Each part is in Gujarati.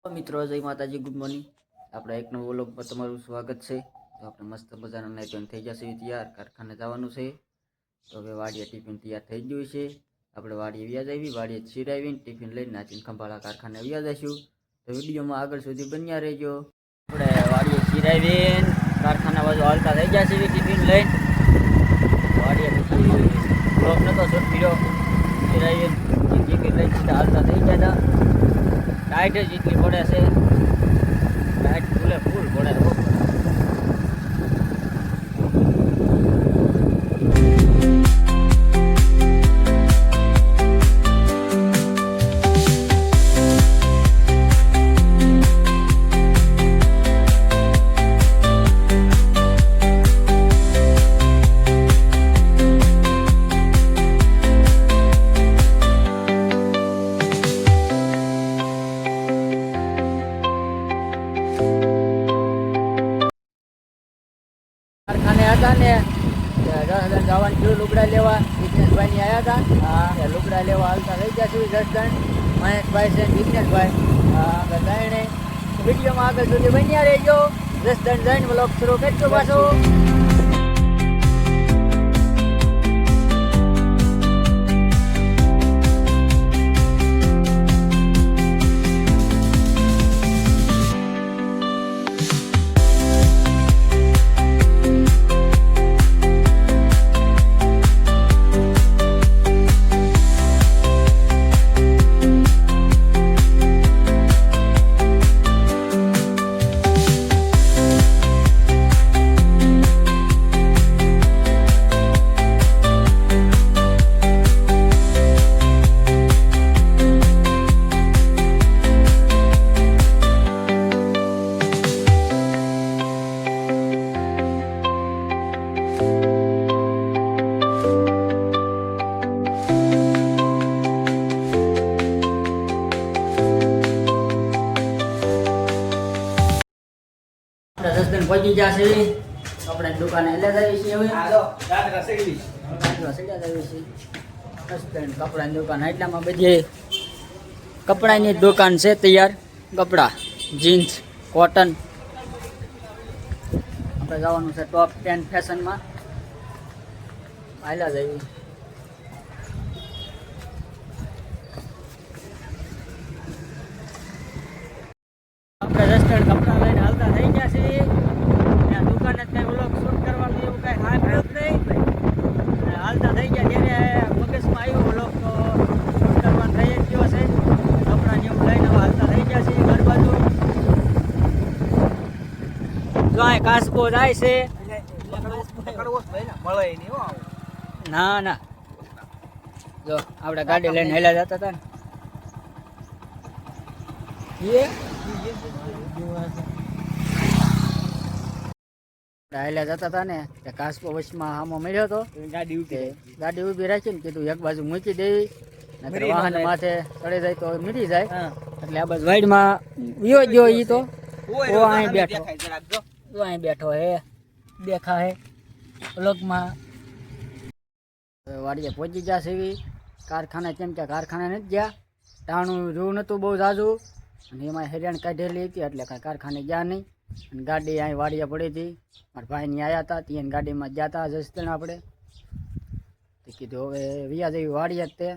મિત્રો જય માતાજી, ગુડ મોર્નિંગ. આપણે એક નવો વ્લોગ પર તમારું સ્વાગત છે. તો આપણે મસ્ત મજાના નાઈ ધોઈને થઈ જશે તૈયાર, કારખાને જવાનું છે. તો હવે વાડીએ ટિફિન તૈયાર થઈ ગયું છે. આપણે વાડીએ વ્યાજ આવી, વાડીએ છીરાવીને ટિફિન લઈને નાચીને ખંભાળા કારખાને વ્યાજ જઈશું. તો વિડીયોમાં આગળ સુધી બન્યા રહેજો. આપણે વાડીએ છીરાવીને કારખાના બાજુ હાલતા થઈ જશે ટિફિન લઈને. વાડીએ પછી વ્લોગ નતો શૂટ કર્યો, છીરાવીને ટિફિન લઈને સીધા હાલતા થઈ ગયા હતા. લાઇટ જ એટલી પડે છે, લાઇટ ફૂલે ફૂલ પડે. કારખાને હતા ને 10,000 જવાનું થયું લુગડા લેવા. વિઘ્નેશભાઈ આવ્યા હતા, લુગડા લેવા હાલતા થઈ ગયા છે 10 જણ. મહેશભાઈ છે, વિઘ્નેશભાઈ ત્રણે. વિડીયોમાં આગળ સુધી બન્યા રહેજો. 10 જણ જઈને વ્લોગ શરૂ કરજો પાછો. રસદન પહોંચી જશે. આપણે દુકાને એટલે જઈએ છીએ. હવે રસદન કપડાની દુકાન, એટલામાં બધી કપડાની દુકાન છે તૈયાર. કપડા જીન્સ, કોટન. આપણે જવાનું છે ટોપ 10 ફેશનમાં. હાલ્યા જઈએ. આપણે રેસ્ટોરન્ટ કપડા લઈને હાલતા થઈ ગયા છે. ત્યાં દુકાને જ કઈ વ્લોગ શૂટ કરવાનું એવું કઈ હાથ જ નહીં. હાલતા થઈ ગયા ત્યારે મગજમાં આવ્યો વ્લોગ તો શૂટ કરવાનો થઈ જ ગયો છે. કપડા જેવું લઈને હાલતા થઈ ગયા છે ઘર બાજુ. જો આ કાસબો જાય છે. ના ના, જો આપણે ગાડી લઈને હેલા જતા હતા ને ડાયલા જતા હતા ને, કાસપો વચમાં આમો મળ્યો હતો. ગાડી ઊભી રાખીને કીધું એક બાજુ મૂકી દેવી, વાહન માથે ચડી જાય તો મીરી જાય. એટલે આ બાજુ વાઈડમાં વિયો ગયો. ઈ તો અહીં બેઠો, અહીં બેઠો હે, દેખા હે વ્લોગમાં. વાડીએ પહોંચી ગયા છે એવી કારખાને. કેમ કે કારખાને નથી ગયા, ટાણું જોવું નહોતું બહુ ઝાઝું, અને એમાં હેરાન કાઢેલી હતી એટલે કાંઈ કારખાને ગયા નહીં. અને ગાડી અહીં વાડીએ પડી હતી, મારા ભાઈની આવ્યા હતા, ત્યાં ગાડીમાં ગયા હતા જસદણ. આપણે તો કીધું હવે વ્યાજ એવી વાડીએ જ તે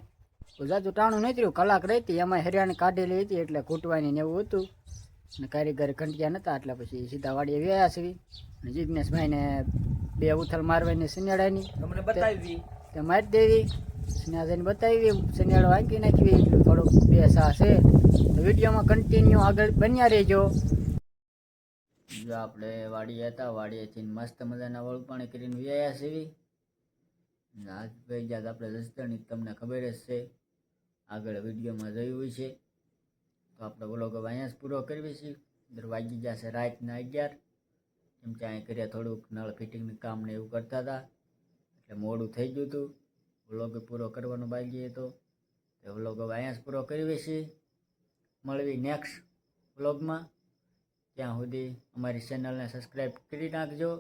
ઝાઝું ટાણું નથી રહ્યું, કલાક રહેતી. એમાં હેરાન કાઢેલી હતી એટલે ખૂટવાની ને એવું હતું, અને કારીગર ઘંટિયા નહોતા. એટલે પછી સીધા વાડીએ વ્યાયા છે. અને જિજ્ઞેશભાઈને 2 ઉથલ મારવાની શનિયાળાની અમને બતાવી, તે મારી દેવી. ત્યાં જઈને બતાવી, શનિયાળો વાંકી નાખવી. એટલું થોડુંક 2 સા છે. તો વિડીયોમાં કન્ટિન્યુ આગળ બન્યા રહેજો. જો આપણે વાડીએ હતા, વાડીએથી મસ્ત મજાના વળ પાણી કરીને વ્યાયા છે. આજ ભાઈ જાત આપણે રસ્તણી તમને ખબર જ છે, આગળ વિડીયોમાં જોયું છે. તો આપણે વ્લોગ હવે અહીંયા જ પૂરો કરવી છે. વાગી જશે રાતના 11. એમ કે અહીં કર્યા થોડુંક નળ ફિટિંગનું કામ ને એવું કરતા હતા એટલે મોડું થઈ ગયું હતું. વ્લોગ પૂરો કરવાનો બાકી હતો. તો વ્લોગ હવે અહીંયા જ પૂરો કરવી છે. મળવી નેક્સ્ટ વ્લોગમાં. ત્યાં સુધી અમારી ચેનલને સબસ્ક્રાઈબ કરી નાખજો.